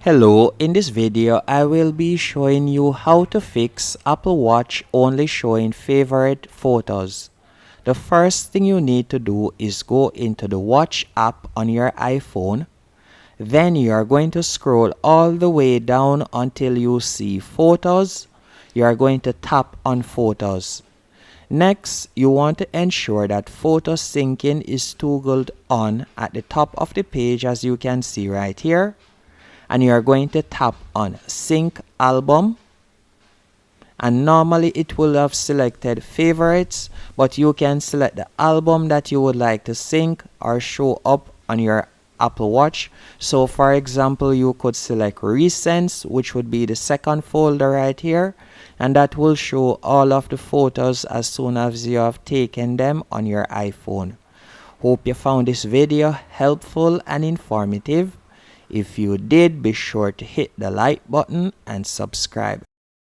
Hello, in this video I will be showing you how to fix Apple Watch only showing favorite photos. The first thing you need to do is go into the Watch app on your iPhone. Then you are going to scroll all the way down until you see Photos. You are going to tap on Photos. Next, you want to ensure that photo syncing is toggled on at the top of the page, as you can see right here. And you are going to tap on Sync Album, and normally it will have selected Favorites, but you can select the album that you would like to sync or show up on your Apple Watch. So for example, you could select Recents, which would be the second folder right here, and that will show all of the photos as soon as you have taken them on your iPhone. Hope you found this video helpful and informative. If you did, be sure to hit the like button and subscribe.